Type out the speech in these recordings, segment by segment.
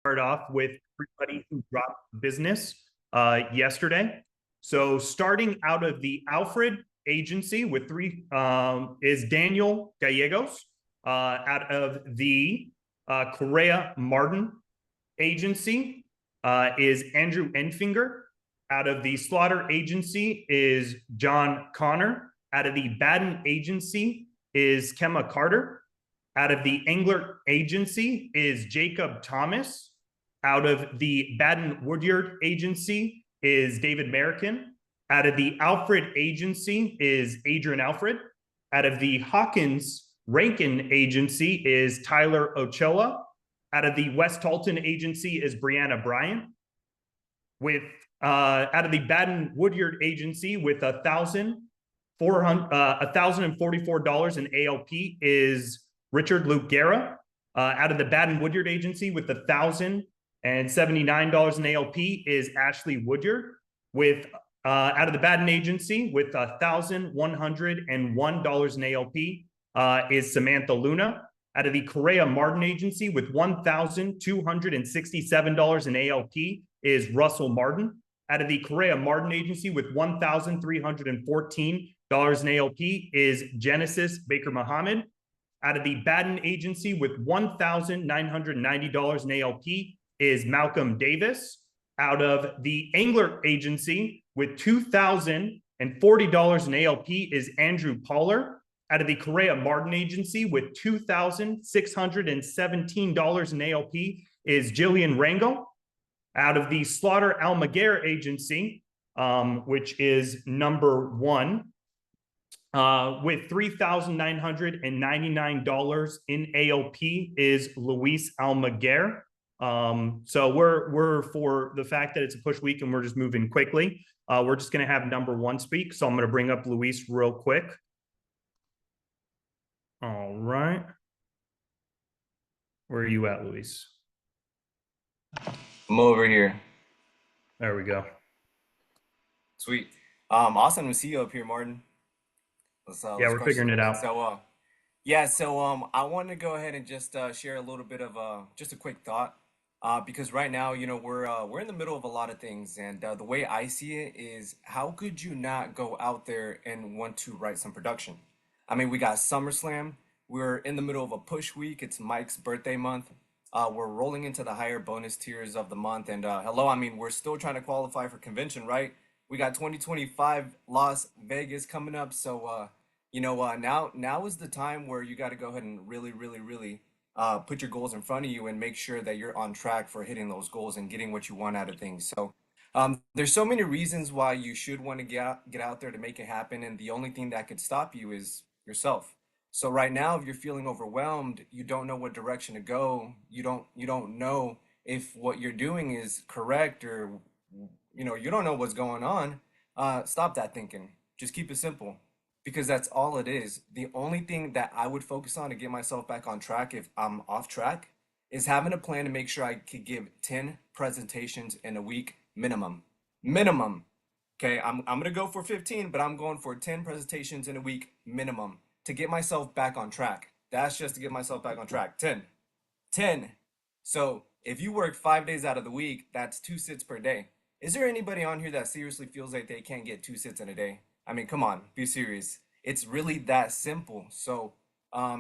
start off with everybody who dropped business yesterday. So starting out of the Alfred agency with three is Daniel Gallegos. Out of the Correa Martin agency is Andrew Enfinger. Out of the Slaughter agency is John Connor. Out of the Baden agency is Kemma Carter. Out of the Englert agency is Jacob Thomas. Out of the Baden Woodyard agency is David American. Out of the Alfred agency is Adrian Alfred. Out of the Hawkins Rankin agency is Tyler Ochoa. Out of the West Talton agency is Brianna Bryant. With out of the Baden Woodyard agency with $1,044 in ALP is Richard Luke Guerra. Out of the Baden Woodyard agency with $1,079 in ALP is Ashley Woodyard. With out of the Baden agency with $1,101 in ALP is Samantha Luna. Out of the Correa Martin agency with $1,267 in ALP is Russell Martin. Out of the Correa Martin agency with $1,314 in ALP is Genesis Baker Muhammad. Out of the Baden agency with $1,990 in ALP is Malcolm Davis. Out of the Englert agency with $2,040 in ALP is Andrew Poller. Out of the Correa Martin agency with $2,617 in ALP is Jillian Rangel. Out of the Slaughter Almaguer agency, which is number one, with $3,999 in ALP is Luis Almaguer. So we're for the fact that it's a push week and we're just moving quickly. We're just going to have number one speak. So I'm going to bring up Luis real quick. All right. Where are you at, Luis? I'm over here. There we go. Sweet. Awesome to see you up here, Martin. Yeah, Let's we're crush figuring through it it. out. I wanted to go ahead and just share a little bit of just a quick thought. Because right now, we're in the middle of a lot of things, and the way I see it is, how could you not go out there and want to write some production? I mean, we got SummerSlam. We're in the middle of a push week. It's Mike's birthday month. We're rolling into the higher bonus tiers of the month, and hello, I mean, we're still trying to qualify for convention, right? We got 2025 Las Vegas coming up, so now is the time where you got to go ahead and really put your goals in front of you and make sure that you're on track for hitting those goals and getting what you want out of things. So there's so many reasons why you should want to get out there to make it happen, and the only thing that could stop you is yourself. So right now, if you're feeling overwhelmed, you don't know what direction to go, you don't know if what you're doing is correct, or you don't know what's going on, stop that thinking. Just keep it simple, because that's all it is. The only thing that I would focus on to get myself back on track if I'm off track is having a plan to make sure I could give 10 presentations in a week minimum. Minimum. Okay, I'm gonna go for 15, but I'm going for 10 presentations in a week minimum to get myself back on track. That's just to get myself back on track. 10. 10. So if you work 5 days out of the week, that's 2 sits per day. Is there anybody on here that seriously feels like they can't get 2 sits in a day? I mean, come on, be serious. It's really that simple. So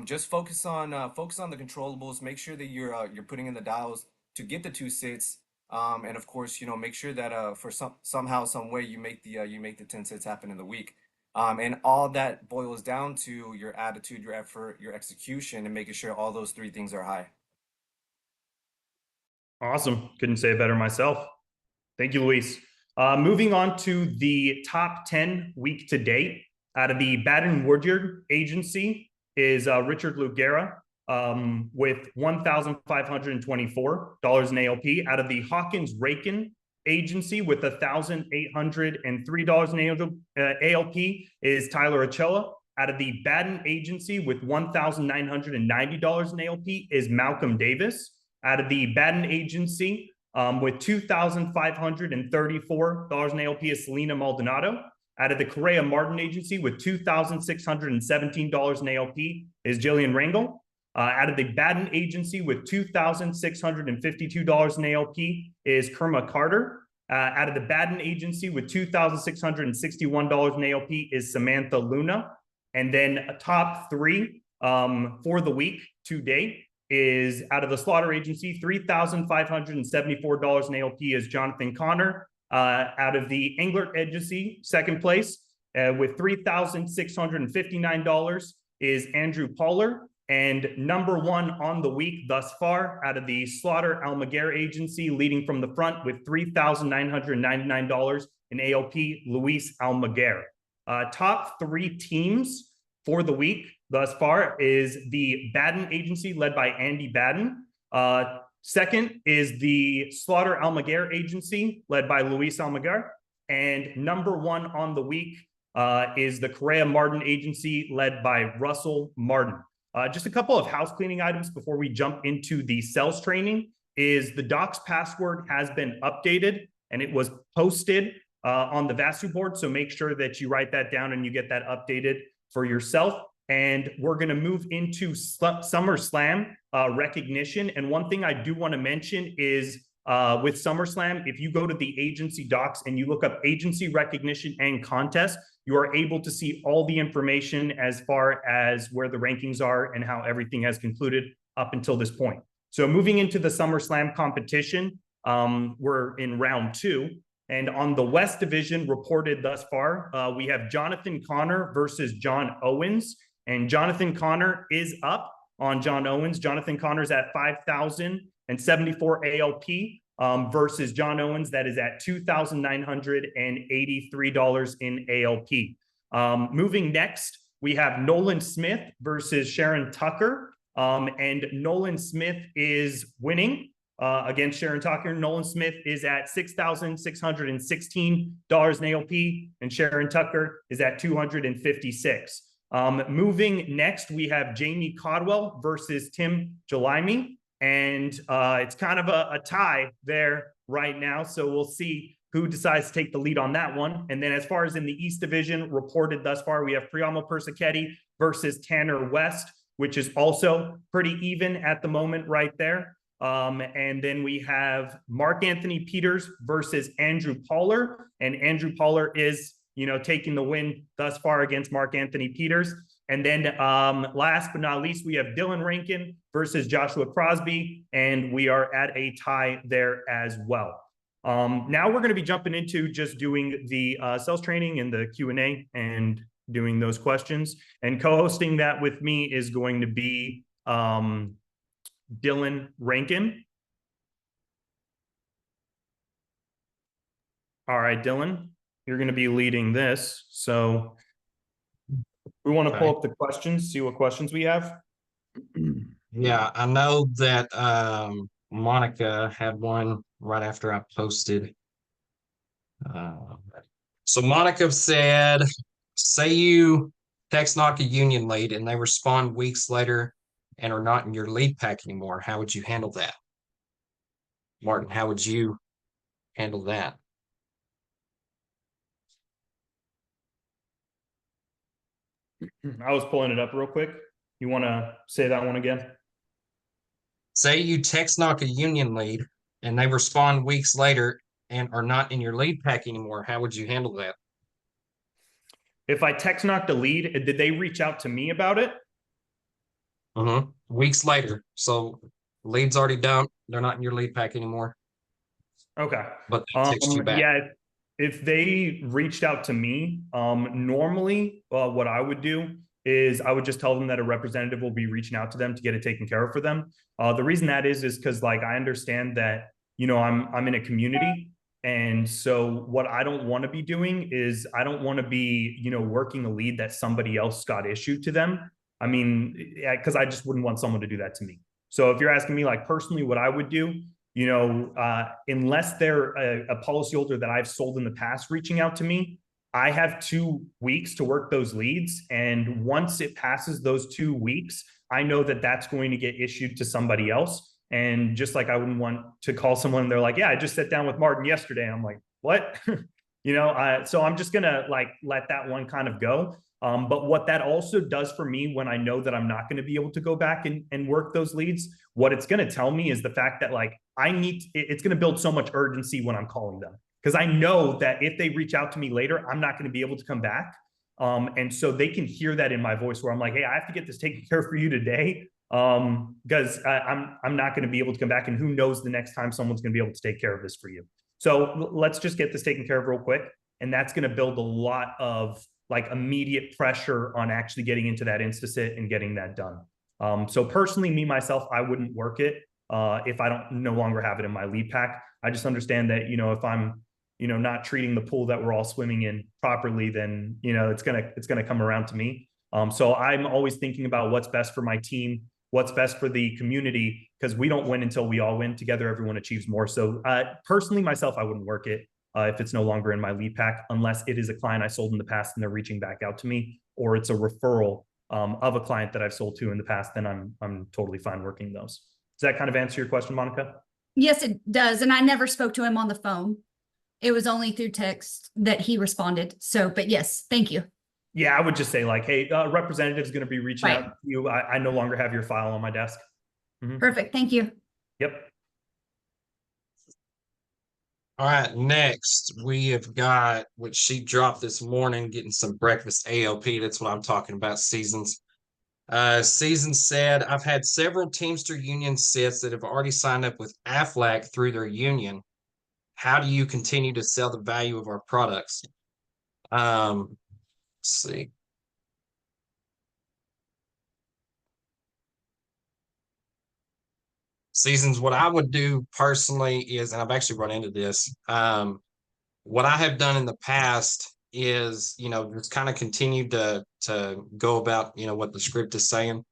just focus on the controllables. Make sure that you're putting in the dials to get the 2 sits. And of course, make sure that for somehow, some way, you make the 10 sits happen in the week. And all that boils down to your attitude, your effort, your execution, and making sure all those three things are high. Awesome. Couldn't say it better myself. Thank you, Luis. Moving on to the top 10 week to date. Out of the Baden Woodyard agency is Richard Lugera with $1,524 in ALP. Out of the Hawkins Rankin agency with $1,803 in ALP is Tyler Ochoa. Out of the Baden agency with $1,990 in ALP is Malcolm Davis. Out of the Baden agency with $2,534 in ALP is Selena Maldonado. Out of the Correa Martin agency with $2,617 in ALP is Jillian Rangel. Out of the Baden agency with $2,652 in ALP is Kerma Carter. Out of the Baden agency with $2,661 in ALP is Samantha Luna. And then a top three for the week to date is out of the Slaughter agency, $3,574 in ALP is Jonathan Connor. Out of the Englert agency, second place with $3,659 is Andrew Poller. And number one on the week thus far out of the Slaughter Almaguer agency, leading from the front with $3,999 in ALP, Luis Almaguer. Top three teams for the week thus far is the Baden agency led by Andy Baden. Second is the Slaughter Almaguer agency led by Luis Almaguer. And number one on the week is the Correa Martin agency led by Russell Martin. Just a couple of house cleaning items before we jump into the sales training is the docs password has been updated and it was posted on the Vasu board. So make sure that you write that down and you get that updated for yourself. And we're going to move into SummerSlam recognition. And one thing I do want to mention is with SummerSlam, if you go to the agency docs and you look up agency recognition and contest, you are able to see all the information as far as where the rankings are and how everything has concluded up until this point. So moving into the SummerSlam competition, we're in round two. And on the West Division reported thus far, we have Jonathan Connor versus John Owens. And Jonathan Connor is up on John Owens. Jonathan Connor's at 5,074 ALP versus John Owens that is at $2,983 in ALP. Moving next, we have Nolan Smith versus Sharon Tucker. And Nolan Smith is winning against Sharon Tucker. Nolan Smith is at $6,616 in ALP, and Sharon Tucker is at $256. Moving next, we have Jamie Codwell versus Tim Jelimi. And it's kind of a tie there right now. So we'll see who decides to take the lead on that one. And then as far as in the East Division reported thus far, we have Priamo Persichetti versus Tanner West, which is also pretty even at the moment right there. And then we have Mark Anthony Peters versus Andrew Poller. And Andrew Poller is, taking the win thus far against Mark Anthony Peters. And then last but not least, we have Dylan Rankin versus Joshua Crosby, and we are at a tie there as well. Now we're going to be jumping into just doing the sales training and the Q&A and doing those questions. And co-hosting that with me is going to be Dylan Rankin. All right, Dylan, you're going to be leading this. So we want to pull up the questions, see what questions we have. Yeah, I know that Monica had one right after I posted. So Monica said, say you text knock a union lead and they respond weeks later and are not in your lead pack anymore. How would you handle that? Martin, how would you handle that? I was pulling it up real quick. You want to say that one again? Say you text knock a union lead and they respond weeks later and are not in your lead pack anymore. How would you handle that? If I text knocked a lead, did they reach out to me about it? Weeks later. So lead's already done. They're not in your lead pack anymore. Okay. But they text you back. Yeah. If they reached out to me, normally what I would do is I would just tell them that a representative will be reaching out to them to get it taken care of for them. The reason that is because like I understand that, I'm in a community. And so what I don't want to be doing is I don't want to be, working a lead that somebody else got issued to them. I mean, because I just wouldn't want someone to do that to me. So if you're asking me like personally what I would do, unless they're a policyholder that I've sold in the past reaching out to me, I have 2 weeks to work those leads. And once it passes those 2 weeks, I know that that's going to get issued to somebody else. And just like I wouldn't want to call someone and they're like, yeah, I just sat down with Martin yesterday. I'm like, what? So I'm just going to like let that one kind of go. But what that also does for me when I know that I'm not going to be able to go back and work those leads, what it's going to tell me is the fact that like it's going to build so much urgency when I'm calling them. Because I know that if they reach out to me later, I'm not going to be able to come back. And so they can hear that in my voice where I'm like, hey, I have to get this taken care of for you today. Because I'm not going to be able to come back, and who knows the next time someone's going to be able to take care of this for you. So let's just get this taken care of real quick. And that's going to build a lot of like immediate pressure on actually getting into that InstaSit and getting that done. So personally, me, myself, I wouldn't work it if I don't no longer have it in my lead pack. I just understand that, if I'm, not treating the pool that we're all swimming in properly, then, it's going to come around to me. So I'm always thinking about what's best for my team, what's best for the community, because we don't win until we all win. Together, everyone achieves more. So personally, myself, I wouldn't work it if it's no longer in my lead pack, unless it is a client I sold in the past and they're reaching back out to me, or it's a referral of a client that I've sold to in the past. Then I'm totally fine working those. Does that kind of answer your question, Monica? Yes, it does. And I never spoke to him on the phone. It was only through text that he responded. So, but yes, thank you. Yeah, I would just say like, hey, representative's going to be reaching Right. out to you. I no longer have your file on my desk. Perfect. Thank you. Yep. All right, next we have got what she dropped this morning, getting some breakfast ALP. That's what I'm talking about, Seasons. Season said, I've had several Teamster union sets that have already signed up with Aflac through their union. How do you continue to sell the value of our products? Let's see. Seasons, what I would do personally is, and I've actually run into this, what I have done in the past is, just kind of continue to go about, what the script is saying.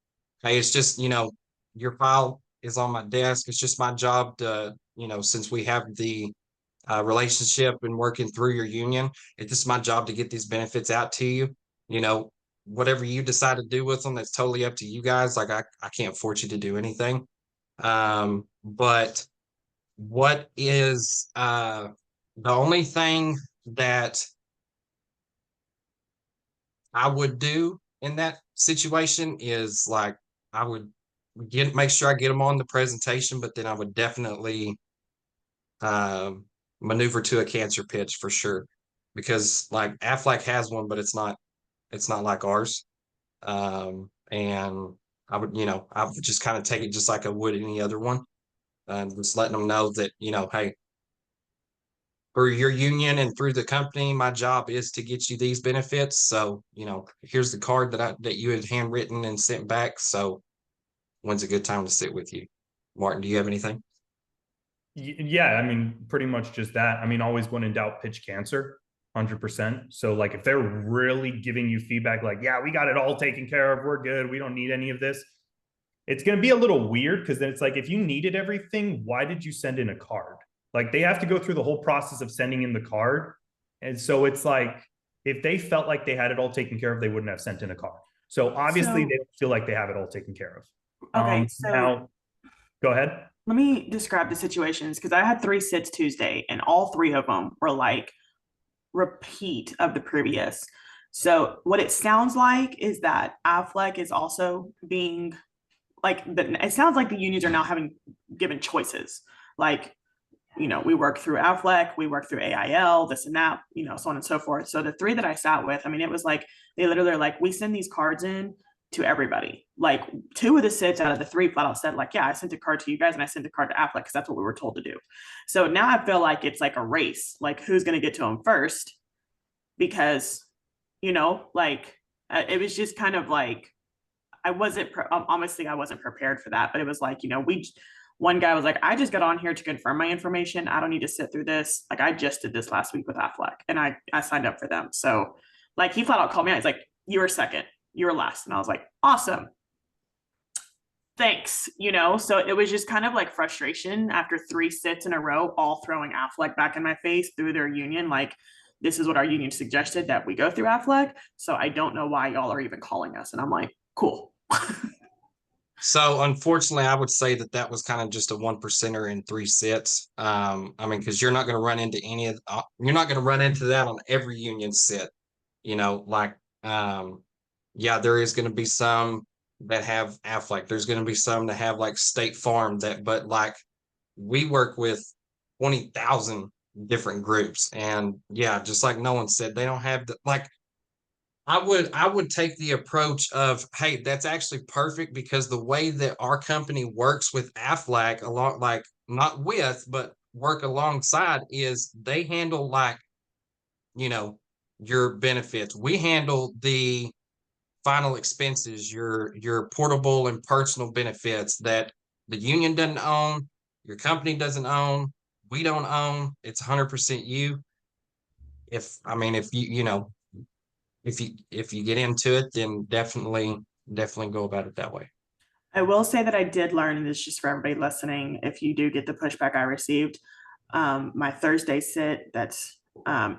Hey, it's just, your file is on my desk. It's just my job to, since we have the relationship and working through your union, it's just my job to get these benefits out to you. Whatever you decide to do with them, that's totally up to you guys. Like I can't force you to do anything. But what is the only thing that I would do in that situation is like I would make sure I get them on the presentation, but then I would definitely maneuver to a cancer pitch for sure, because like Aflac has one, but it's not like ours. And I would just kind of take it just like I would any other one, and just letting them know that, hey, through your union and through the company, my job is to get you these benefits. So, here's the card that you had handwritten and sent back. So when's a good time to sit with you? Martin, do you have anything? Yeah, I mean, pretty much just that. I mean, always when in doubt, pitch cancer, 100%. So like if they're really giving you feedback like, yeah, we got it all taken care of, we're good, we don't need any of this, it's going to be a little weird, because then it's like, if you needed everything, why did you send in a card? Like they have to go through the whole process of sending in the card. And so it's like, if they felt like they had it all taken care of, they wouldn't have sent in a card. So obviously they don't feel like they have it all taken care of. Okay, so now go ahead. let me describe the situations, because I had 3 sits Tuesday and all 3 of them were like repeat of the previous. So what it sounds like is that Affleck is also being like, it sounds like the unions are now having given choices. Like, we work through Affleck, we work through AIL, this and that, so on and so forth. So the 3 that I sat with, I mean, it was like, they literally are like, we send these cards in to everybody. Like 2 of the sits out of the 3 flat out said like, yeah, I sent a card to you guys and I sent a card to Affleck because that's what we were told to do. So now I feel like it's like a race, like who's going to get to them first, because, like it was just kind of like, I wasn't prepared for that, but it was like, one guy was like, I just got on here to confirm my information. I don't need to sit through this. Like I just did this last week with Affleck and I signed up for them. So like he flat out called me out. He's like, you were second, you were last. And I was like, awesome. Thanks. So it was just kind of like frustration after 3 sits in a row, all throwing Affleck back in my face through their union. Like, this is what our union suggested that we go through Affleck. So I don't know why y'all are even calling us. And I'm like, cool. So unfortunately, I would say that was kind of just a 1%er in 3 sets. I mean, because you're not going to run into you're not going to run into that on every union set. Like Yeah, there is going to be some that have Aflac. There's going to be some that have like State Farm but like we work with 20,000 different groups. And yeah, just like Nolan said, they don't have like, I would take the approach of, hey, that's actually perfect because the way that our company works with Aflac along, like not with, but work alongside is they handle like, you know, your benefits. We handle the final expenses, your portable and personal benefits that the union doesn't own, your company doesn't own, we don't own. It's 100% you. If you know, if you get into it, then definitely go about it that way. I will say that I did learn, and this is just for everybody listening, if you do get the pushback I received, my Thursday sit, that's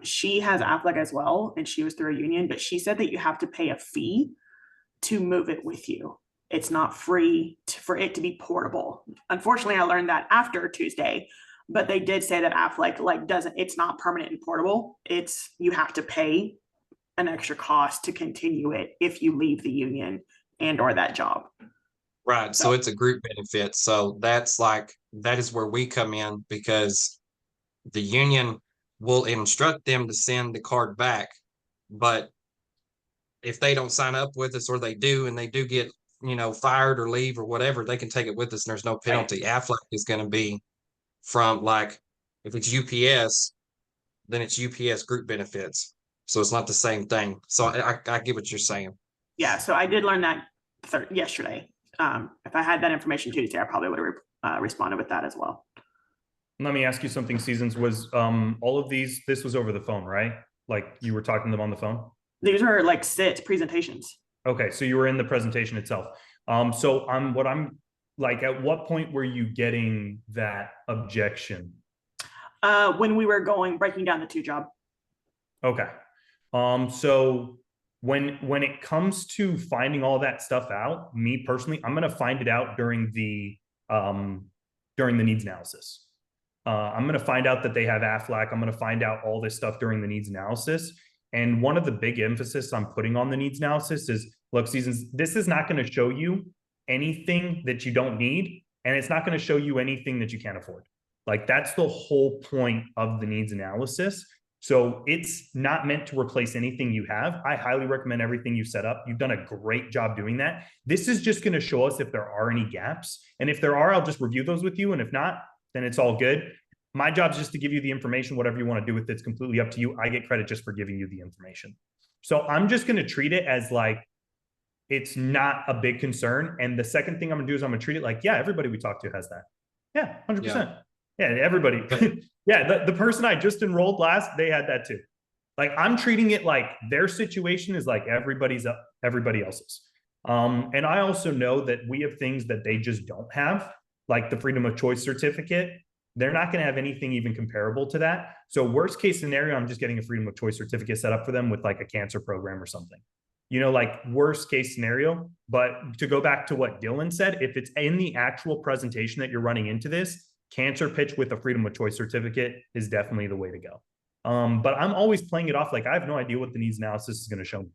she has Affleck as well, and she was through a union, but she said that you have to pay a fee to move it with you. It's not free for it to be portable. Unfortunately, I learned that after Tuesday, but they did say that Affleck it's not permanent and portable. It's you have to pay an extra cost to continue it if you leave the union and or that job. Right. So it's a group benefit. So that is where we come in because the union will instruct them to send the card back. But if they don't sign up with us or they do and they do get, fired or leave or whatever, they can take it with us and there's no penalty. Right. Aflac is going to be from like if it's UPS, then it's UPS group benefits. So it's not the same thing. So I get what you're saying. Yeah. So I did learn that yesterday. If I had that information Tuesday, I probably would have responded with that as well. Let me ask you something, Seasons. Was all of this was over the phone, right? Like you were talking to them on the phone? These are like sit presentations. Okay, so you were in the presentation itself. So I'm like, at what point were you getting that objection? When we were breaking down the 2-job. Okay. So when it comes to finding all that stuff out, me personally, I'm going to find it out during the needs analysis. I'm going to find out that they have Aflac. I'm going to find out all this stuff during the needs analysis. And one of the big emphasis I'm putting on the needs analysis is, look, Seasons, this is not going to show you anything that you don't need. And it's not going to show you anything that you can't afford. Like that's the whole point of the needs analysis. So it's not meant to replace anything you have. I highly recommend everything you set up. You've done a great job doing that. This is just going to show us if there are any gaps. And if there are, I'll just review those with you. And if not, then it's all good. My job is just to give you the information. Whatever you want to do with it's completely up to you. I get credit just for giving you the information. So I'm just going to treat it as like, it's not a big concern. And the second thing I'm going to do is I'm going to treat it like, yeah, everybody we talk to has that. Yeah, 100%. Yeah, everybody. Yeah, the person I just enrolled last, they had that too. Like I'm treating it like their situation is like everybody else's. And I also know that we have things that they just don't have, like the freedom of choice certificate. They're not going to have anything even comparable to that. So worst case scenario, I'm just getting a freedom of choice certificate set up for them with like a cancer program or something, like worst case scenario. But to go back to what Dylan said, if it's in the actual presentation that you're running into this, cancer pitch with a freedom of choice certificate is definitely the way to go. But I'm always playing it off like I have no idea what the needs analysis is going to show me.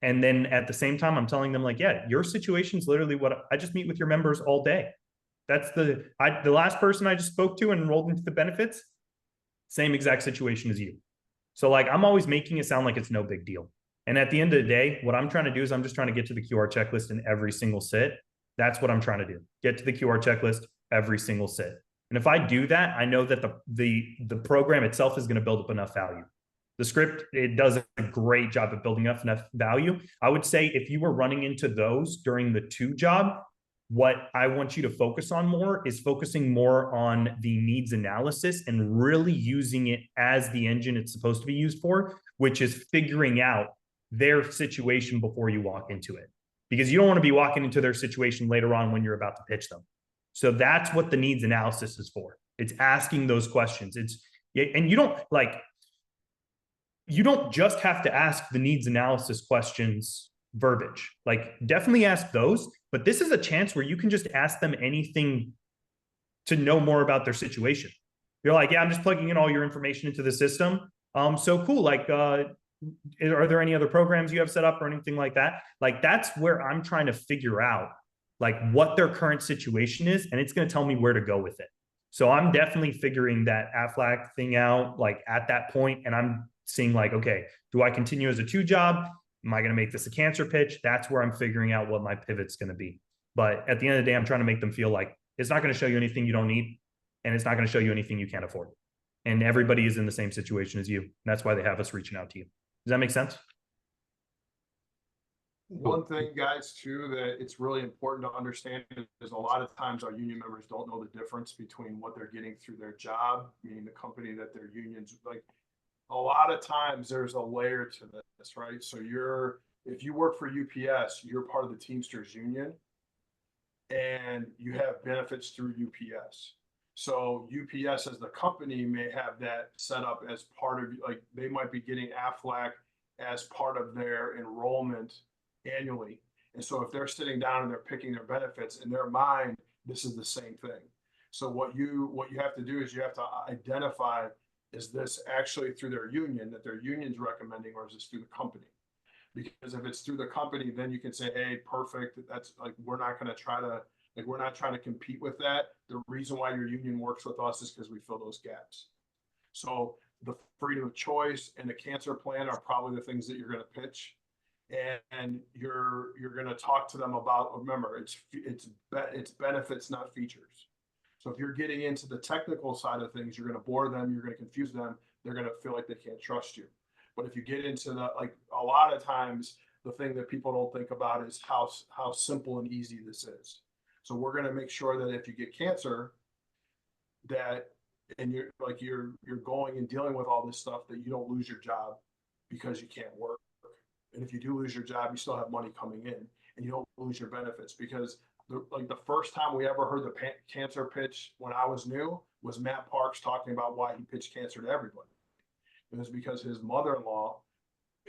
And then at the same time, I'm telling them like, yeah, your situation is literally what I just meet with your members all day. That's the last person I just spoke to and enrolled into the benefits, same exact situation as you. So like, I'm always making it sound like it's no big deal. And at the end of the day, what I'm trying to do is I'm just trying to get to the QR checklist in every single sit. That's what I'm trying to do. Get to the QR checklist every single sit. And if I do that, I know that the program itself is going to build up enough value. The script, it does a great job of building up enough value. I would say if you were running into those during the 2-job, what I want you to focus on more is focusing more on the needs analysis and really using it as the engine it's supposed to be used for, which is figuring out their situation before you walk into it. Because you don't want to be walking into their situation later on when you're about to pitch them. So that's what the needs analysis is for. It's asking those questions. And you don't just have to ask the needs analysis questions verbiage. Like definitely ask those, but this is a chance where you can just ask them anything to know more about their situation. You're like, yeah, I'm just plugging in all your information into the system. So cool. Like, are there any other programs you have set up or anything like that? Like, that's where I'm trying to figure out like what their current situation is, and it's going to tell me where to go with it. So I'm definitely figuring that Aflac thing out like at that point, and I'm seeing like, okay, do I continue as a 2 job? Am I going to make this a cancer pitch? That's where I'm figuring out what my pivot's going to be. But at the end of the day, I'm trying to make them feel like it's not going to show you anything you don't need, and it's not going to show you anything you can't afford. And everybody is in the same situation as you. And that's why they have us reaching out to you. Does that make sense? One thing, guys, too, that it's really important to understand is a lot of times our union members don't know the difference between what they're getting through their job, meaning the company that their unions, like a lot of times there's a layer to this, right? So if you work for UPS, you're part of the Teamsters union and you have benefits through UPS. So UPS as the company may have that set up as part of, like, they might be getting Aflac as part of their enrollment annually. And so if they're sitting down and they're picking their benefits, in their mind, this is the same thing. So what you have to do is you have to identify, is this actually through their union that their union's recommending, or is this through the company? Because if it's through the company, then you can say, hey, perfect. That's like, we're not trying to compete with that. The reason why your union works with us is because we fill those gaps. So the freedom of choice and the cancer plan are probably the things that you're going to pitch. And you're going to talk to them about, remember, it's benefits, not features. So if you're getting into the technical side of things, you're going to bore them, you're going to confuse them, they're going to feel like they can't trust you. But if you get into the, like, a lot of times the thing that people don't think about is how simple and easy this is. So we're going to make sure that if you get cancer, that, and you're going and dealing with all this stuff, that you don't lose your job because you can't work. And if you do lose your job, you still have money coming in, and you don't lose your benefits. Because the first time we ever heard the cancer pitch when I was new was Matt Parks talking about why he pitched cancer to everybody. It was because his mother-in-law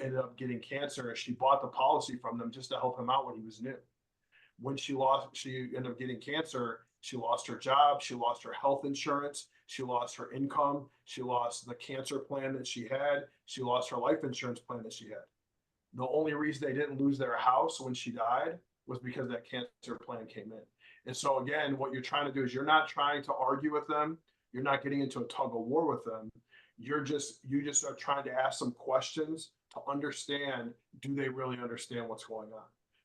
ended up getting cancer, and she bought the policy from them just to help him out when he was new. When she ended up getting cancer, she lost her job, she lost her health insurance, she lost her income, she lost the cancer plan that she had, she lost her life insurance plan that she had. The only reason they didn't lose their house when she died was because that cancer plan came in. And so again, what you're trying to do is you're not trying to argue with them. You're not getting into a tug of war with them. You just are trying to ask some questions to understand, do they really understand what's going on?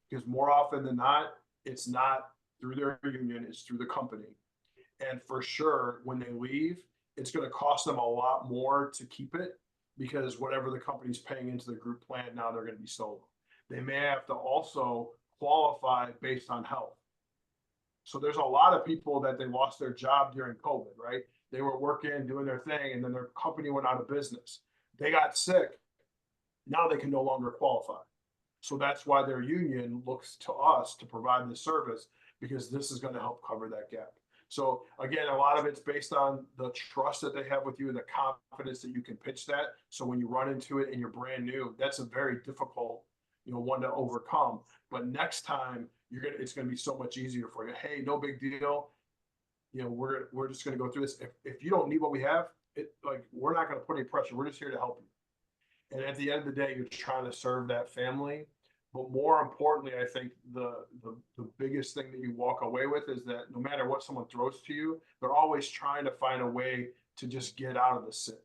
Because more often than not, it's not through their union, it's through the company. And for sure, when they leave, it's going to cost them a lot more to keep it, because whatever the company's paying into the group plan, now they're going to be solo. They may have to also qualify based on health. So there's a lot of people that they lost their job during COVID, right? They were working, doing their thing, and then their company went out of business. They got sick. Now they can no longer qualify. So that's why their union looks to us to provide this service, because this is going to help cover that gap. So again, a lot of it's based on the trust that they have with you and the confidence that you can pitch that. So when you run into it and you're brand new, that's a very difficult, one to overcome. But next time it's going to be so much easier for you. Hey, no big deal. We're just going to go through this. If you don't need what we have, we're not going to put any pressure. We're just here to help you. And at the end of the day, you're trying to serve that family. But more importantly, I think the biggest thing that you walk away with is that no matter what someone throws to you, they're always trying to find a way to just get out of the sit,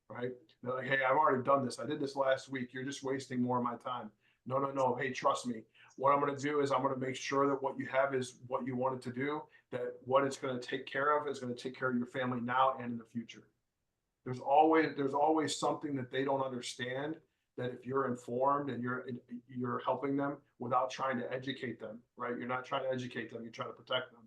right? They're like, hey, I've already done this. I did this last week. You're just wasting more of my time. No. Hey, trust me. What I'm going to do is I'm going to make sure that what you have is what you wanted to do, that what it's going to take care of is going to take care of your family now and in the future. There's always something that they don't understand, that if you're informed and you're helping them without trying to educate them, right? You're not trying to educate them, you're trying to protect them.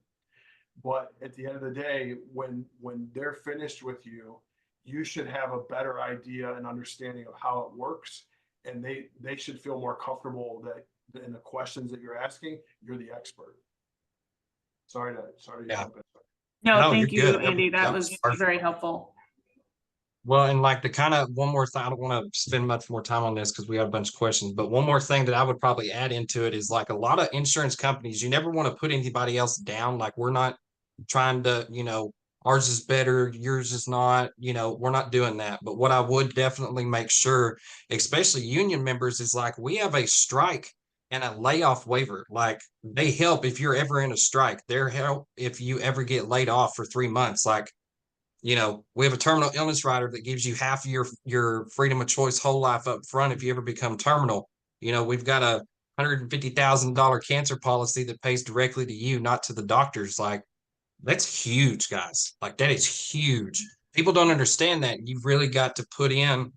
But at the end of the day, when they're finished with you, you should have a better idea and understanding of how it works. And they should feel more comfortable that in the questions that you're asking, you're the expert. Sorry to jump in. No, No, thank you're you, good. Andy. That was Perfect. very helpful. Well, and like the kind of one more thing, I don't want to spend much more time on this because we have a bunch of questions, but one more thing that I would probably add into it is like a lot of insurance companies, you never want to put anybody else down. Like we're not trying to, ours is better, yours is not, we're not doing that. But what I would definitely make sure, especially union members, is like we have a strike and a layoff waiver. Like they help if you're ever in a strike. They're help if you ever get laid off for 3 months. Like, we have a terminal illness rider that gives you half of your freedom of choice whole life up front if you ever become terminal. We've got a $150,000 cancer policy that pays directly to you, not to the doctors. Like, that's huge, guys. Like, that is huge. People don't understand that. You've really got to put in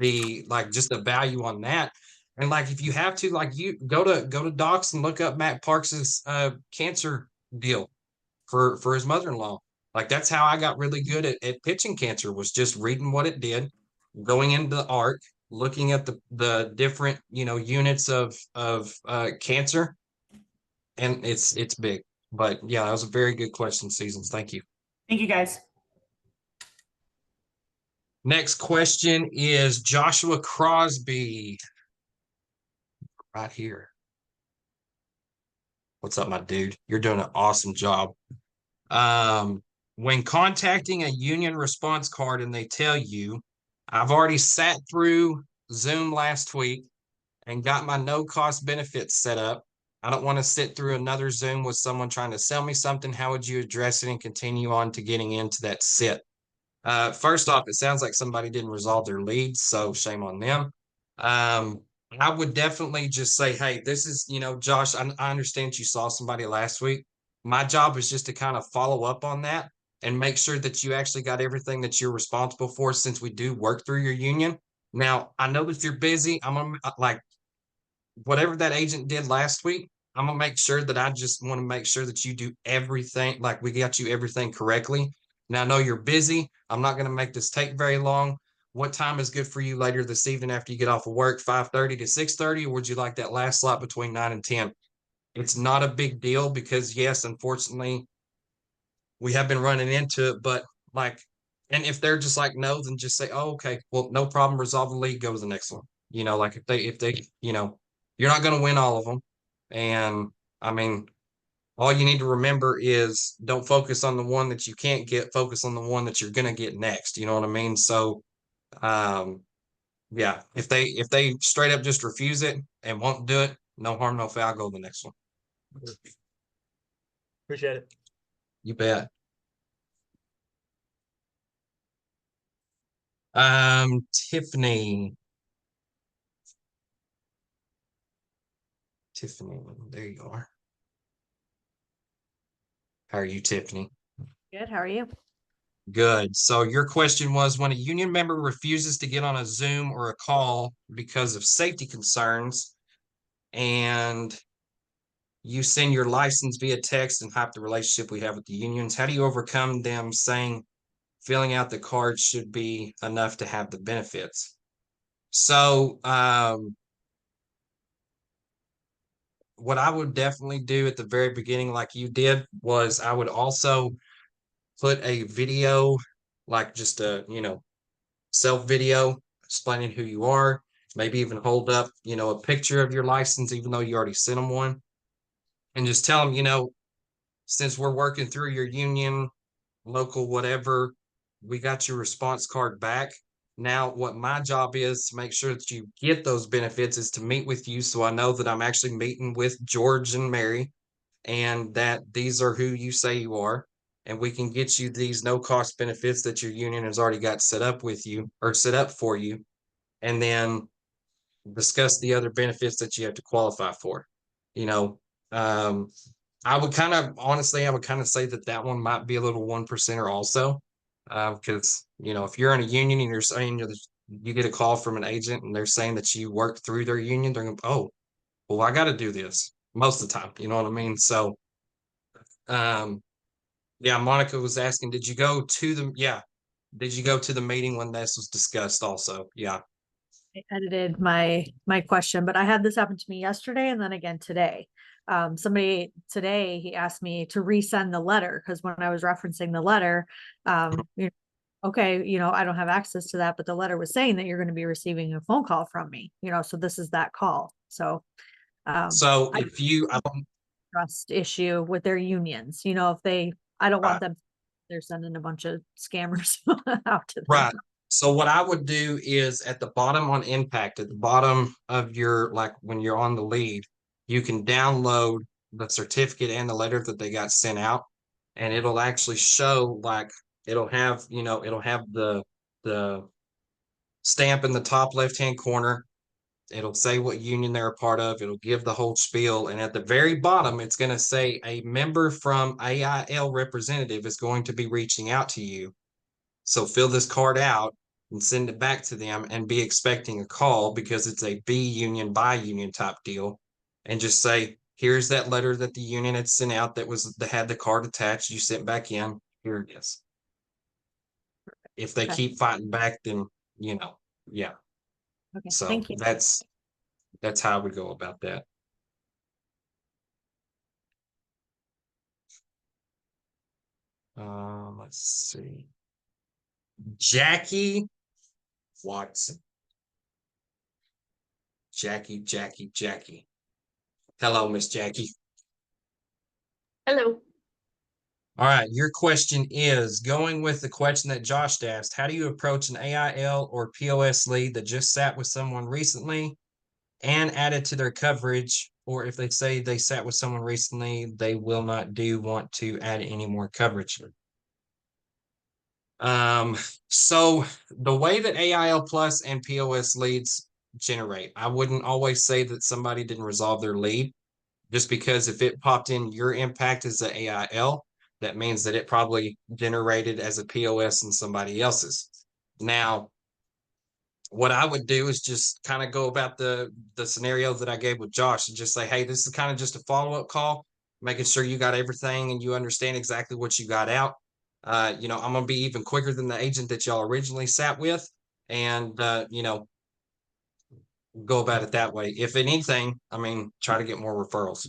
just the value on that. And like, if you have to, like, you go to Docs and look up Matt Parks's cancer deal for his mother-in-law. Like, that's how I got really good at pitching cancer, was just reading what it did, going into the ARC, looking at the different, units of cancer, and it's big. But yeah, that was a very good question, Seasons. Thank you. Thank you, guys. Next question is Joshua Crosby. Right here. What's up, my dude? You're doing an awesome job. When contacting a union response card and they tell you, I've already sat through Zoom last week and got my no-cost benefits set up. I don't want to sit through another Zoom with someone trying to sell me something. How would you address it and continue on to getting into that sit? First off, it sounds like somebody didn't resolve their leads, so shame on them. I would definitely just say, hey, this is, Josh, I understand you saw somebody last week. My job is just to kind of follow up on that and make sure that you actually got everything that you're responsible for, since we do work through your union. Now, I know that you're busy. I'm going to, like, whatever that agent did last week, I'm going to make sure that I just want to make sure that you do everything, like we got you everything correctly. Now, I know you're busy. I'm not going to make this take very long. What time is good for you later this evening after you get off of work? 5:30 to 6:30, or would you like that last slot between 9 and 10? It's not a big deal because, yes, unfortunately, we have been running into it, but like, and if they're just like, no, then just say, oh, okay, well, no problem. Resolve the lead, go to the next one. Like if they, you're not going to win all of them. And I mean, all you need to remember is don't focus on the one that you can't get, focus on the one that you're going to get next. You know what I mean? So, yeah, if they straight up just refuse it and won't do it, no harm, no foul, go to the next one. Appreciate it. You bet. Tiffany, there you are. How are you, Tiffany? Good. How are you? Good. So your question was, when a union member refuses to get on a Zoom or a call because of safety concerns, and you send your license via text and hype the relationship we have with the unions, how do you overcome them saying filling out the card should be enough to have the benefits? So, what I would definitely do at the very beginning, like you did, was I would also put a video, like just a, self video explaining who you are, maybe even hold up, a picture of your license, even though you already sent them one, and just tell them, since we're working through your union, local, whatever, we got your response card back. Now, what my job is to make sure that you get those benefits is to meet with you. So I know that I'm actually meeting with George and Mary, and that these are who you say you are. And we can get you these no cost benefits that your union has already got set up with you, or set up for you. And then discuss the other benefits that you have to qualify for. I would kind of, honestly, say that one might be a little 1%er also. Because, if you're in a union and you're saying you get a call from an agent and they're saying that you work through their union, they're going, oh, well, I got to do this most of the time. You know what I mean? So, yeah, Monica was asking, did you go to the meeting when this was discussed also? Yeah. I edited my question, but I had this happen to me yesterday and then again today. Somebody today, he asked me to resend the letter because when I was referencing the letter, okay, I don't have access to that, but the letter was saying that you're going to be receiving a phone call from me, so this is that call. So, so if you, trust issue with their unions, if I don't want them they're sending a bunch of scammers out to them. Right. So what I would do is at the bottom on impact, at the bottom of your, like when you're on the lead, you can download the certificate and the letter that they got sent out, and it'll actually show, like, it'll have, it'll have the stamp in the top left-hand corner. It'll say what union they're a part of. It'll give the whole spiel. And at the very bottom, it's going to say a member from AIL representative is going to be reaching out to you. So fill this card out and send it back to them and be expecting a call, because it's a B union by union type deal. And just say, here's that letter that the union had sent out that had the card attached. You sent back in. Here it is. If they Okay. keep fighting back, then, yeah. Okay, So thank you. that's how we go about that. Let's see. Jackie Watson. Jackie. Hello, Miss Jackie. Hello. All right, your question is, going with the question that Josh asked, how do you approach an AIL or POS lead that just sat with someone recently and added to their coverage? Or if they say they sat with someone recently, they will not want to add any more coverage. So the way that AIL Plus and POS leads generate, I wouldn't always say that somebody didn't resolve their lead, just because if it popped in your impact as an AIL, that means that it probably generated as a POS in somebody else's. Now, what I would do is just kind of go about the scenario that I gave with Josh and just say, hey, this is kind of just a follow-up call, making sure you got everything and you understand exactly what you got out. I'm going to be even quicker than the agent that y'all originally sat with, and, go about it that way. If anything, I mean, try to get more referrals.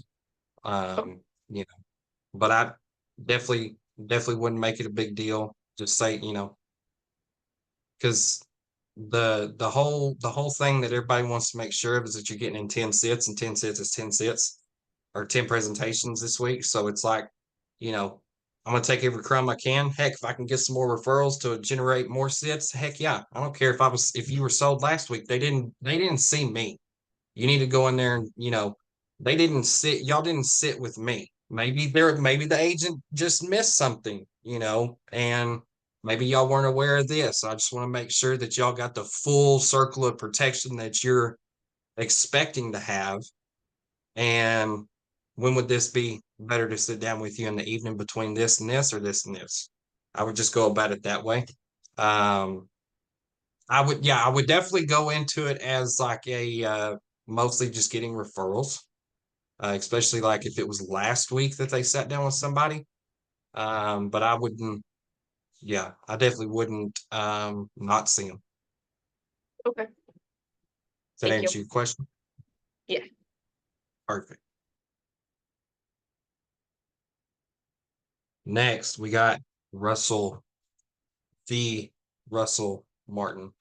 But I definitely wouldn't make it a big deal. Just say, because the whole thing that everybody wants to make sure of is that you're getting in 10 sits, and 10 sits is 10 sits or 10 presentations this week. So it's like, I'm going to take every crumb I can. Heck, if I can get some more referrals to generate more sits, heck yeah. I don't care if you were sold last week. They didn't see me. You need to go in there and, y'all didn't sit with me. Maybe the agent just missed something, and maybe y'all weren't aware of this. I just want to make sure that y'all got the full circle of protection that you're expecting to have. And when would this be better to sit down with you in the evening between this and this, or this and this? I would just go about it that way. I would definitely go into it as like a mostly just getting referrals, especially like if it was last week that they sat down with somebody. But I definitely wouldn't not see them. Okay. Does that Thank answer you. your question? Yeah. Perfect. Next, we got Russell Martin.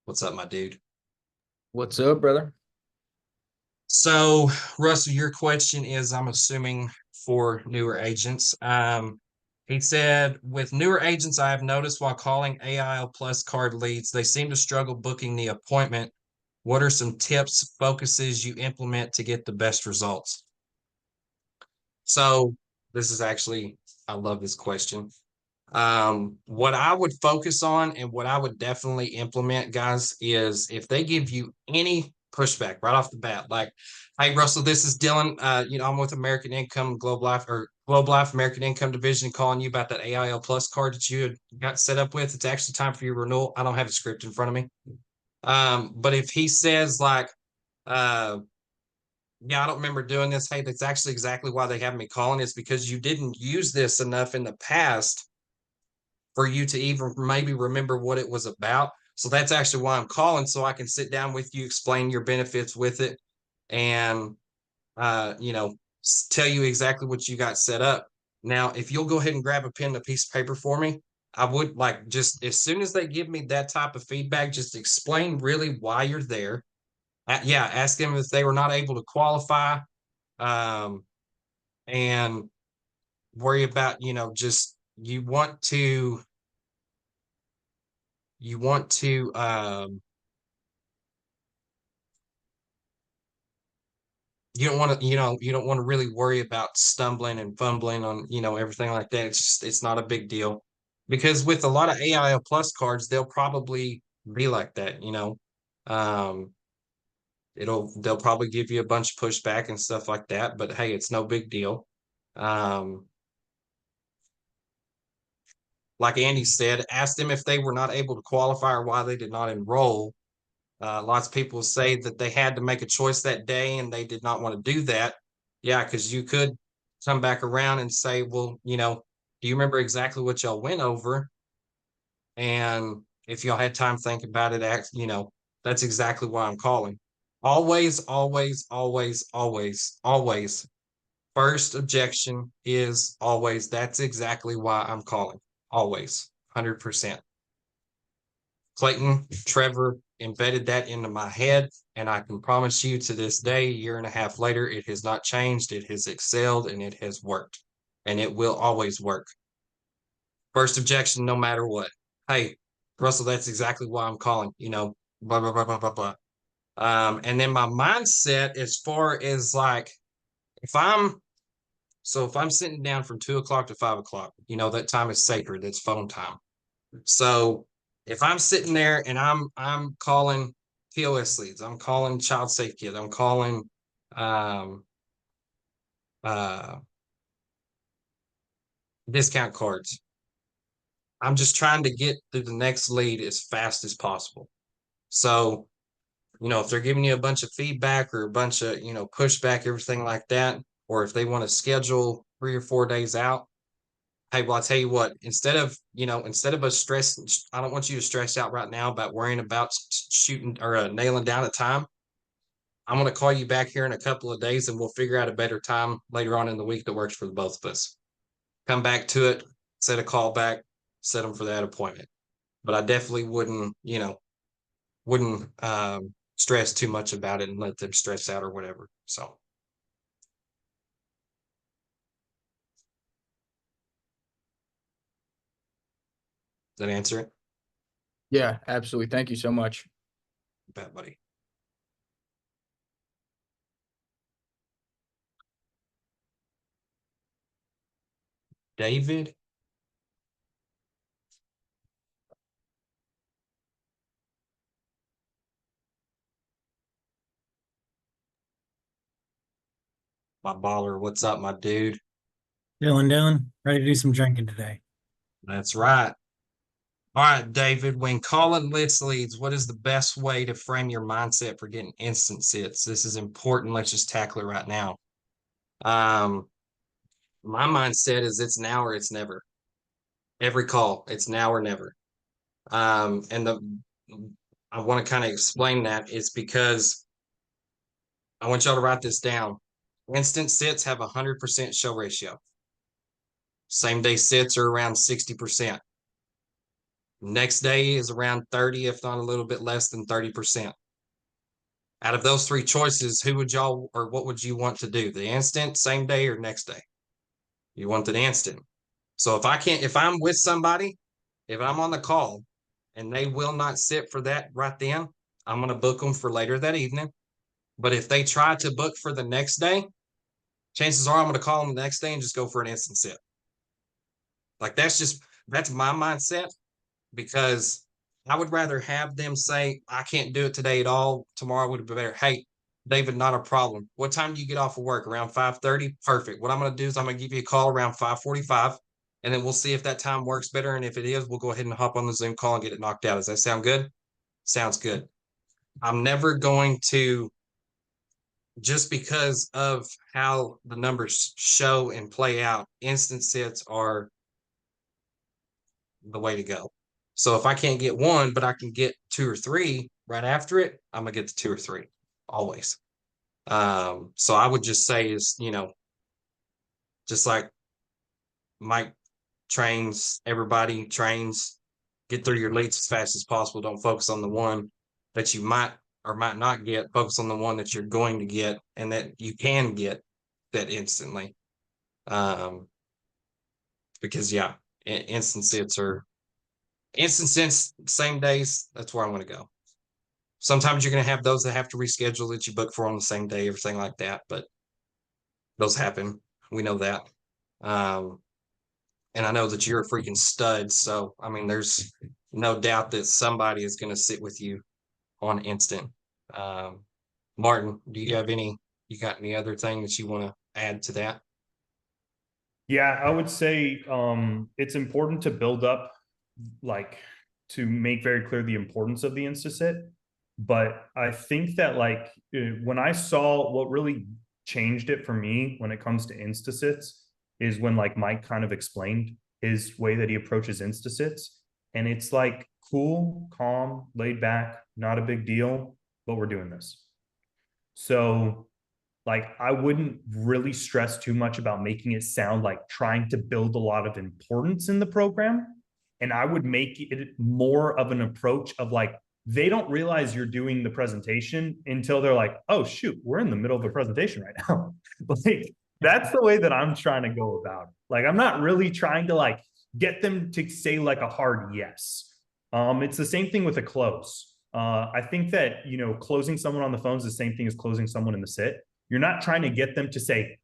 What's up, my dude? What's up, brother? So, Russell, your question is, I'm assuming, for newer agents. He said, with newer agents, I have noticed while calling AIL Plus card leads, they seem to struggle booking the appointment. What are some tips, focuses you implement to get the best results? So this is actually, I love this question. What I would focus on and what I would definitely implement, guys, is if they give you any pushback right off the bat, like, hey, Russell, this is Dylan. I'm with American Income Global Life American Income Division, calling you about that AIL Plus card that you had got set up with. It's actually time for your renewal. I don't have a script in front of me. But if he says like, yeah, I don't remember doing this. Hey, that's actually exactly why they have me calling. It's because you didn't use this enough in the past for you to even maybe remember what it was about. So that's actually why I'm calling, so I can sit down with you, explain your benefits with it, and tell you exactly what you got set up. Now, if you'll go ahead and grab a pen and a piece of paper for me, I would like just as soon as they give me that type of feedback, just explain really why you're there. Yeah, ask them if they were not able to qualify, and worry about, just you want to you don't want to, you don't want to really worry about stumbling and fumbling on, everything like that. It's not a big deal because with a lot of AIL plus cards, they'll probably be like that, um, they'll probably give you a bunch of pushback and stuff like that, but hey, it's no big deal. Like Andy said, ask them if they were not able to qualify or why they did not enroll. Lots of people say that they had to make a choice that day and they did not want to do that. Yeah, because you could come back around and say, well, do you remember exactly what y'all went over? And if y'all had time to think about it, that's exactly why I'm calling. Always, always, always, always, always. First objection is always, that's exactly why I'm calling. Always, 100%. Clayton, Trevor embedded that into my head, and I can promise you to this day, a year and a half later, it has not changed. It has excelled and it has worked, and it will always work. First objection, no matter what. Hey, Russell, that's exactly why I'm calling, blah, blah, blah, blah, blah, blah. And then my mindset as far as like, if I'm sitting down from 2 o'clock to 5 o'clock, that time is sacred. It's phone time. So if I'm sitting there and I'm calling POS leads, I'm calling child safe kids, I'm calling discount cards. I'm just trying to get to the next lead as fast as possible. So, if they're giving you a bunch of feedback or a bunch of, pushback, everything like that, or if they want to schedule 3 or 4 days out, hey, well, I'll tell you what, instead of us stress, I don't want you to stress out right now about worrying about shooting or nailing down a time. I'm going to call you back here in a couple of days and we'll figure out a better time later on in the week that works for the both of us. Come back to it, set a call back, set them for that appointment. But I definitely wouldn't stress too much about it and let them stress out or whatever. So. Does that answer it? Yeah, absolutely. Thank you so much. You bet, buddy. David. My baller, what's up, my dude? Dylan, ready to do some drinking today. That's right. All right, David, when calling list leads, what is the best way to frame your mindset for getting instant sits? This is important. Let's just tackle it right now. My mindset is it's now or it's never. Every call, it's now or never. And I want to kind of explain that. It's because I want y'all to write this down. Instant sits have 100% show ratio. Same day sits are around 60%. Next day is around 30, if not a little bit less than 30%. Out of those three choices, who would y'all or what would you want to do? The instant, same day, or next day? You want the instant. So if I'm with somebody, if I'm on the call and they will not sit for that right then, I'm going to book them for later that evening. But if they try to book for the next day, chances are I'm going to call them the next day and just go for an instant sit. Like that's my mindset, because I would rather have them say, I can't do it today at all. Tomorrow would be better. Hey, David, not a problem. What time do you get off of work? Around 5:30? Perfect. What I'm going to do is I'm going to give you a call around 5:45, and then we'll see if that time works better. And if it is, we'll go ahead and hop on the Zoom call and get it knocked out. Does that sound good? Sounds good. I'm never going to, just because of how the numbers show and play out, instant sits are the way to go. So if I can't get one, but I can get 2 or 3 right after it, I'm gonna get the 2 or 3 always. So I would just say is, just like Mike trains everybody, trains, get through your leads as fast as possible. Don't focus on the one that you might or might not get. Focus on the one that you're going to get and that you can get that instantly. Because yeah, instant sits same days. That's where I want to go. Sometimes you're going to have those that have to reschedule that you book for on the same day, everything like that. But those happen. We know that. And I know that you're a freaking stud. So, I mean, there's no doubt that somebody is going to sit with you on instant. Martin, you got any other thing that you want to add to that? Yeah, I would say it's important to build up, like, to make very clear the importance of the Instasit. But I think that, like, when I saw what really changed it for me when it comes to Instasits is when, like, Mike kind of explained his way that he approaches Instasits. And it's like cool, calm, laid back, not a big deal, but we're doing this. So, like, I wouldn't really stress too much about making it sound like trying to build a lot of importance in the program. And I would make it more of an approach of, like, they don't realize you're doing the presentation until they're like, oh, shoot, we're in the middle of a presentation right now. Like, that's the way that I'm trying to go about it. Like, I'm not really trying to, like, get them to say, like, a hard yes. It's the same thing with a close. I think that, you know, closing someone on the phone is the same thing as closing someone in the sit. You're not trying to get them to say,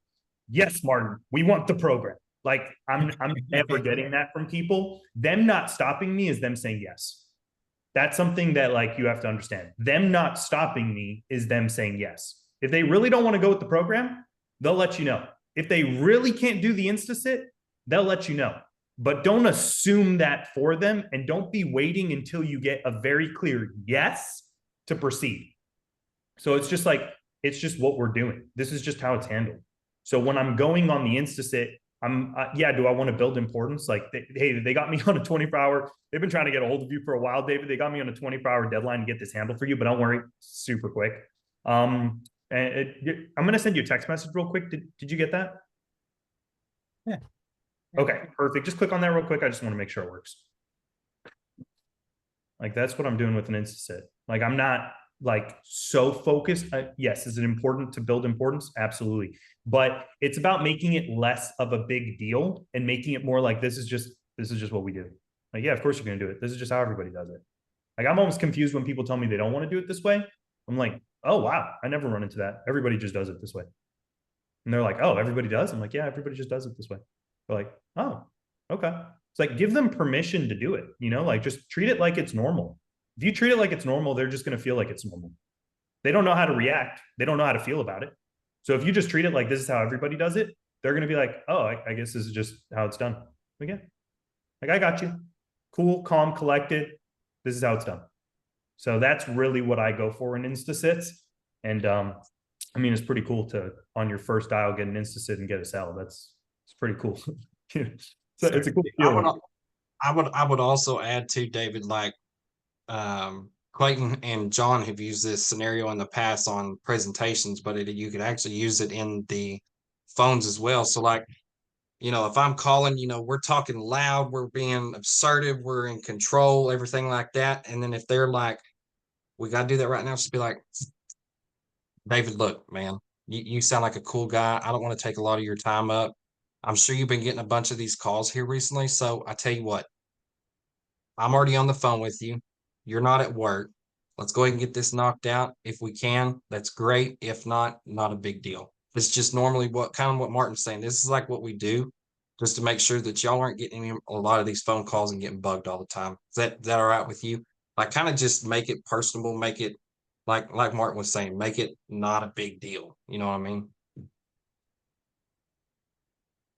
yes, Martin, we want the program. Like, I'm never getting that from people. Them not stopping me is them saying yes. That's something that, like, you have to understand. Them not stopping me is them saying yes. If they really don't want to go with the program, they'll let you know. If they really can't do the Instasit, they'll let you know. But don't assume that for them, and don't be waiting until you get a very clear yes to proceed. So it's just like, it's just what we're doing. This is just how it's handled. So when I'm going on the Instasit, yeah, do I want to build importance? Like, hey, they got me on a 24-hour. They've been trying to get a hold of you for a while, David. They got me on a 24-hour deadline to get this handled for you, but don't worry, super quick. I'm going to send you a text message real quick. Did you get that? Yeah. Okay, perfect. Just click on that real quick. I just want to make sure it works. Like, that's what I'm doing with an Instasit. Like, I'm not, like, so focused. Yes, is it important to build importance? Absolutely. But it's about making it less of a big deal and making it more like, this is just what we do. Like, yeah, of course you're going to do it. This is just how everybody does it. Like, I'm almost confused when people tell me they don't want to do it this way. I'm like, oh, wow, I never run into that. Everybody just does it this way. And they're like, oh, everybody does? I'm like, yeah, everybody just does it this way. They're like, oh, okay. It's like, give them permission to do it, you know, like, just treat it like it's normal. If you treat it like it's normal, they're just going to feel like it's normal. They don't know how to react. They don't know how to feel about it. So if you just treat it like this is how everybody does it, they're going to be like, oh, I guess this is just how it's done. Again, like, I got you. Cool, calm, collected. This is how it's done. So that's really what I go for in Instasits. And I mean, it's pretty cool to, on your first dial, get an Instasit and get a sell. It's pretty cool. So it's a cool feeling. I would also add to, David, like, Clayton and John have used this scenario in the past on presentations, but you could actually use it in the phones as well. So, like, you know, if I'm calling, you know, we're talking loud, we're being assertive, we're in control, everything like that. And then if they're like, we got to do that right now, just be like, David, look, man, you sound like a cool guy. I don't want to take a lot of your time up. I'm sure you've been getting a bunch of these calls here recently. So I tell you what, I'm already on the phone with you. You're not at work. Let's go ahead and get this knocked out. If we can, that's great. If not, not a big deal. It's just normally what Martin's saying. This is like what we do just to make sure that y'all aren't getting a lot of these phone calls and getting bugged all the time. Is that all right with you? Like, kind of just make it personable, make it like Martin was saying, make it not a big deal. You know what I mean?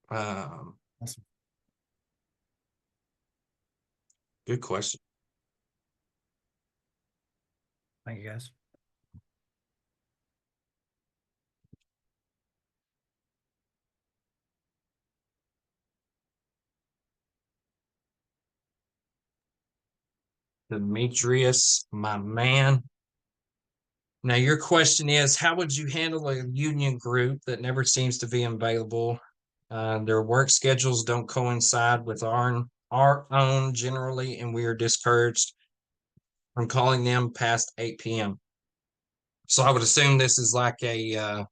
Awesome. Good question. Thank you, guys. Demetrius, my man. Now, your question is, how would you handle a union group that never seems to be available Their work schedules don't coincide with our own generally, and we are discouraged from calling them past 8 p.m. So I would assume this is like a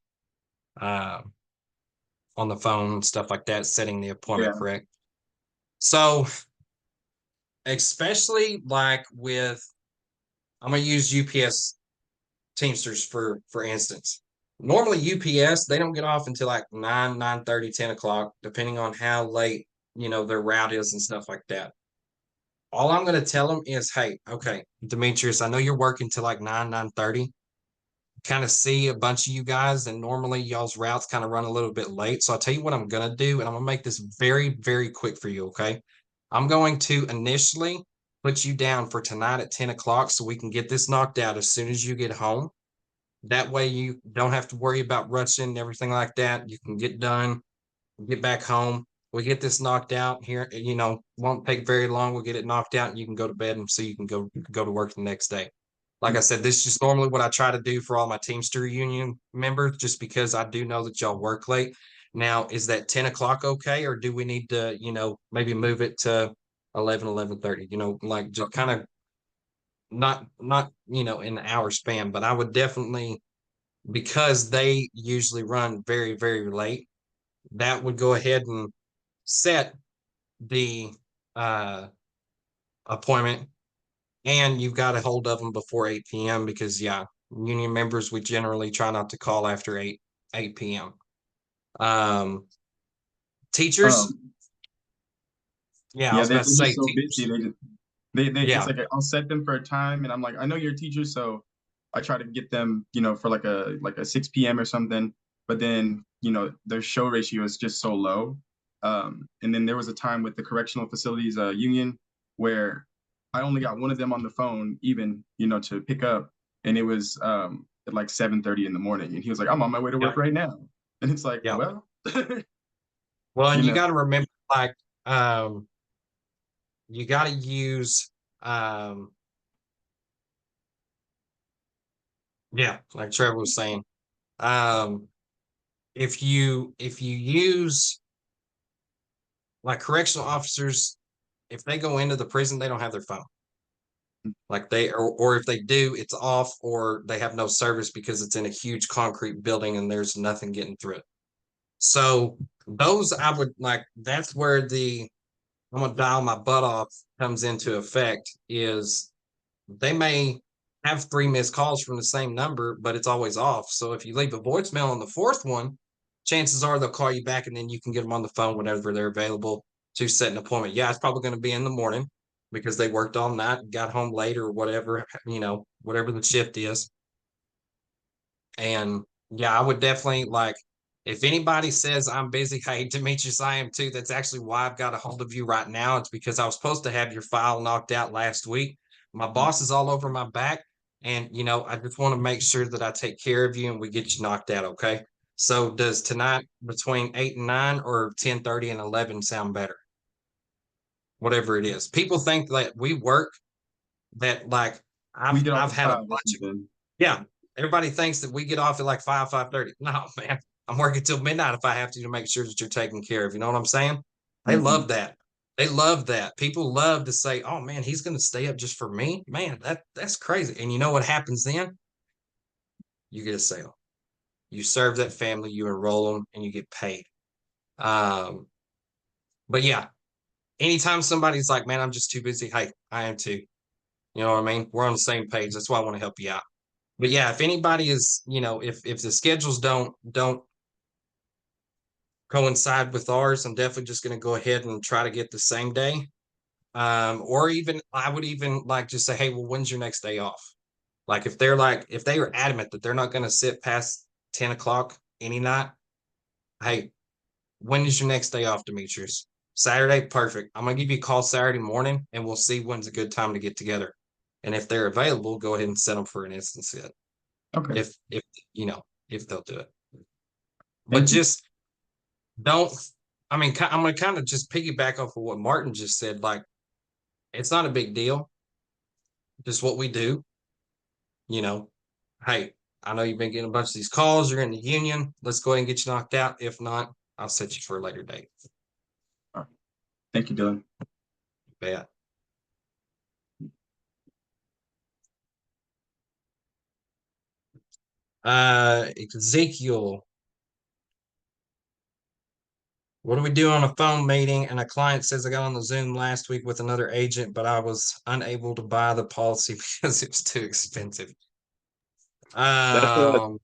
uh, on the phone and stuff like that, setting the appointment, Yeah. correct? So especially like with, I'm gonna use UPS Teamsters for instance. Normally UPS, they don't get off until like 9:30, 10 o'clock, depending on how late, their route is and stuff like that. All I'm gonna tell them is, hey, okay, Demetrius, I know you're working till like 9:30. Kind of see a bunch of you guys, and normally y'all's routes kind of run a little bit late. So I'll tell you what I'm gonna do, and I'm gonna make this very, very quick for you, okay? I'm going to initially put you down for tonight at 10 o'clock so we can get this knocked out as soon as you get home. That way you don't have to worry about rushing and everything like that. You can get done, get back home. We get this knocked out here, won't take very long. We'll get it knocked out and you can go to bed, and so you can go to work the next day. Like I said, this is just normally what I try to do for all my Teamster Union members, just because I do know that y'all work late. Now, is that 10 o'clock okay, or do we need to, maybe move it to 11:30? Like just kind of not in the hour span, but I would definitely, because they usually run very, very late, that would go ahead and set the appointment, and you've got a hold of them before 8 p.m. because union members, we generally try not to call after 8 p.m. Teachers, I Yeah, was about to they're say just so busy. teachers. They Yeah, it's like I'll set them for a time, and I'm like, I know you're a teacher, so I try to get them, for like a 6 p.m. or something. But then, their show ratio is just so low. And then there was a time with the correctional facilities union where I only got one of them on the phone, even, to pick up, and it was at like 7:30 in the morning, and he was like, I'm on my way to yeah, work right now, and it's like, yeah. well, Well, and you you know, got to remember, like, you got to use, like Trevor was saying, um, if you use like correctional officers, if they go into the prison, they don't have their phone. Like or if they do, it's off, or they have no service because it's in a huge concrete building and there's nothing getting through it. So those, I would like, that's where I'm gonna dial my butt off comes into effect. Is they may have 3 missed calls from the same number, but it's always off. So if you leave a voicemail on the fourth one, chances are they'll call you back, and then you can get them on the phone whenever they're available to set an appointment. Yeah, it's probably going to be in the morning because they worked all night, got home late, or whatever, whatever the shift is. And I would definitely, like, if anybody says I'm busy, hey, Demetrius, I am too. That's actually why I've got a hold of you right now. It's because I was supposed to have your file knocked out last week. My boss is all over my back. And, I just want to make sure that I take care of you and we get you knocked out. Okay. So does tonight between 8 and 9 or 10:30 and 11 sound better? Whatever it is. People think that we work, that like we get off I've at had a 5 or bunch of, something. yeah, everybody thinks that we get off at like 5:30. No, man, I'm working till midnight if I have to make sure that you're taken care of. You know what I'm saying? They Mhm. love that. They love that. People love to say, "Oh man, he's going to stay up just for me." Man, that's crazy. And you know what happens then? You get a sale. You serve that family, you enroll them, and you get paid. Um, but yeah, anytime somebody's like, "Man, I'm just too busy," hey, I am too. You know what I mean? We're on the same page. That's why I want to help you out. But yeah, if anybody is, if the schedules don't coincide with ours, I'm definitely just going to go ahead and try to get the same day. Or even I would even like just say, hey, well, when's your next day off? Like if they are adamant that they're not going to sit past 10 o'clock any night, hey, when is your next day off, Demetrius? Saturday, perfect. I'm gonna give you a call Saturday morning, and we'll see when's a good time to get together. And if they're available, go ahead and set them for an instant sit. Okay, If if they'll do it, but thank you. just don't. I mean, I'm gonna kind of just piggyback off of what Martin just said. Like, it's not a big deal. Just what we do. You know, hey, I know you've been getting a bunch of these calls. You're in the union. Let's go ahead and get you knocked out. If not, I'll set you for a later date. Thank you, Dylan. Bet. Ezekiel, what do we do on a phone meeting and a client says I got on the Zoom last week with another agent, but I was unable to buy the policy because it was too expensive? Hang on.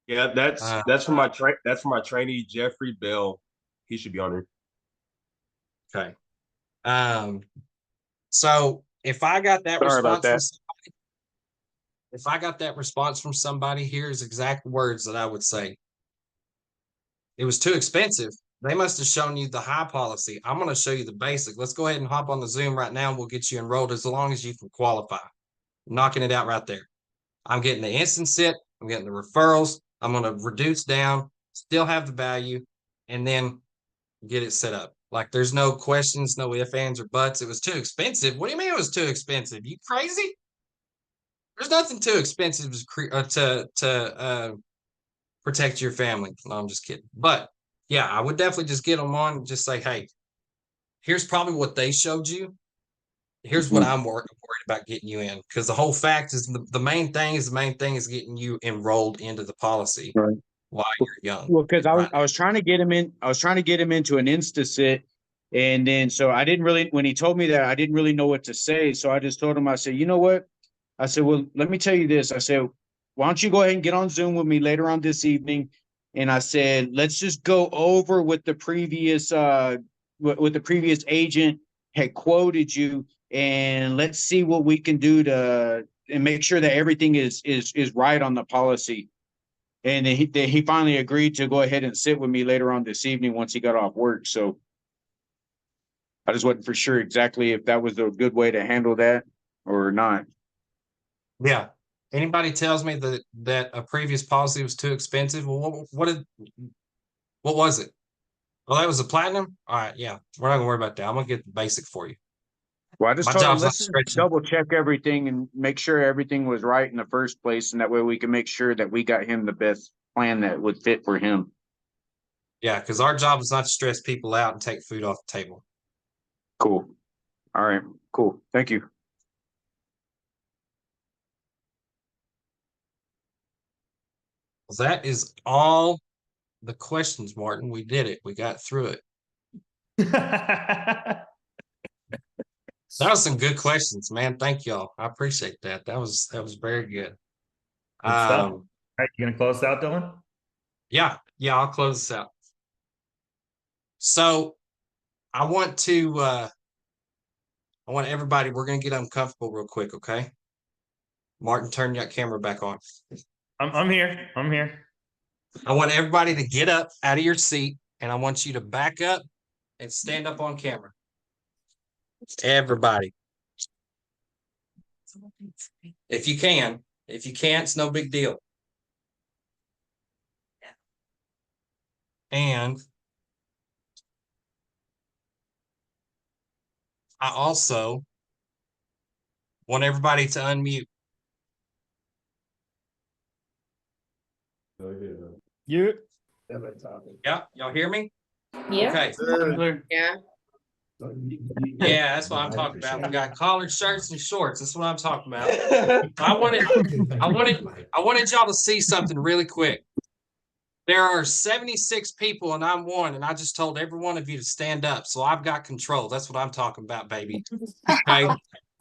Yeah, that's for my trainee Jeffrey Bell. He should be on here. Okay. So if I got that Sorry about response that. if I got that response from somebody, here's exact words that I would say. It was too expensive. They must have shown you the high policy. I'm going to show you the basic. Let's go ahead and hop on the Zoom right now. And we'll get you enrolled as long as you can qualify. Knocking it out right there. I'm getting the instant sit. I'm getting the referrals. I'm going to reduce down, still have the value, and then get it set up. Like there's no questions, no ifs, ands, or buts. It was too expensive. What do you mean it was too expensive? You crazy? There's nothing too expensive to protect your family. No, I'm just kidding. But yeah, I would definitely just get them on and just say, hey, here's probably what they showed you. Here's what I'm worried about getting you in. Because the whole fact is the main thing is getting you enrolled into the policy Right. while you're young. Well, because I was trying to get him in, I was trying to get him into an insta sit. And then so I didn't really, when he told me that, I didn't really know what to say. So I just told him, I said, you know what? I said, well, let me tell you this. I said, why don't you go ahead and get on Zoom with me later on this evening? And I said, let's just go over what the previous what the previous agent had quoted you, and let's see what we can do to and make sure that everything is right on the policy. And then he finally agreed to go ahead and sit with me later on this evening once he got off work. So I just wasn't for sure exactly if that was a good way to handle that or not. Yeah. Anybody tells me that a previous policy was too expensive, well, what was it? Well, that was a platinum. All right, yeah, we're not gonna worry about that. I'm gonna get the basic for you. Well, I just My told him, job's not let's just stretching. double check everything and make sure everything was right in the first place. And that way we can make sure that we got him the best plan that would fit for him. Yeah, because our job is not to stress people out and take food off the table. Cool. All right, cool. Thank you. Well, that is all the questions, Martin. We did it. We got through it. That was some good questions, man. Thank y'all. I appreciate that. That was very good. Good stuff. All right, you gonna close this out, Dylan? Yeah, I'll close this out. So I want everybody, we're gonna get uncomfortable real quick, okay? Martin, turn your camera back on. I'm here. I'm here. I want everybody to get up out of your seat, and I want you to back up and stand up on camera. Everybody. If you can. If you can't, it's no big deal. And I also want everybody to unmute. You. Yeah, y'all hear me? Yeah. Okay. Yeah. Yeah, that's what I'm talking about. We got collared shirts and shorts. That's what I'm talking about. I wanted y'all to see something really quick. There are 76 people and I'm one, and I just told every one of you to stand up. So I've got control. That's what I'm talking about, baby. Okay.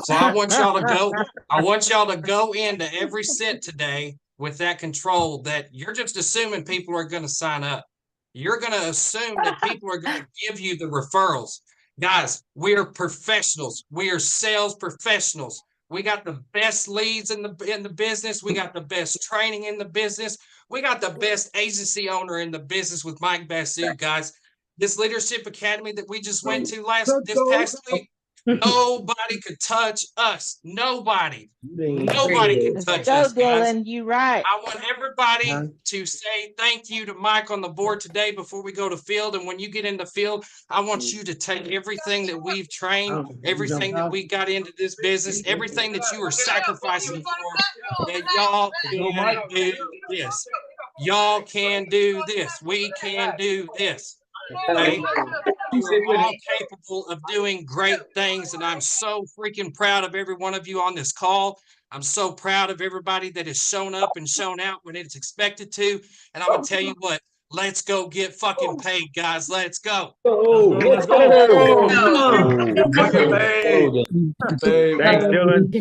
So I want y'all to go into every sit today with that control that you're just assuming people are going to sign up. You're going to assume that people are going to give you the referrals. Guys, we are professionals. We are sales professionals. We got the best leads in the business. We got the best training in the business. We got the best agency owner in the business with Mike Basu, guys. This leadership academy that we just went to this past week, Nobody could touch us. Nobody can touch Go, us, guys. Dylan. You right. I want everybody to say thank you to Mike on the board today before we go to field. And when you get in the field, I want you to take everything that we've trained, everything that we got into this business, everything that you are sacrificing for, that y'all can do this. Y'all can do this. We can do this. Okay? You are all capable of doing great things, and I'm so freaking proud of every one of you on this call. I'm so proud of everybody that has shown up and shown out when it's expected to. And I'm gonna tell you what, let's go get fucking paid, guys. Let's go. Let's go. Fucking paid. Thanks, Dylan.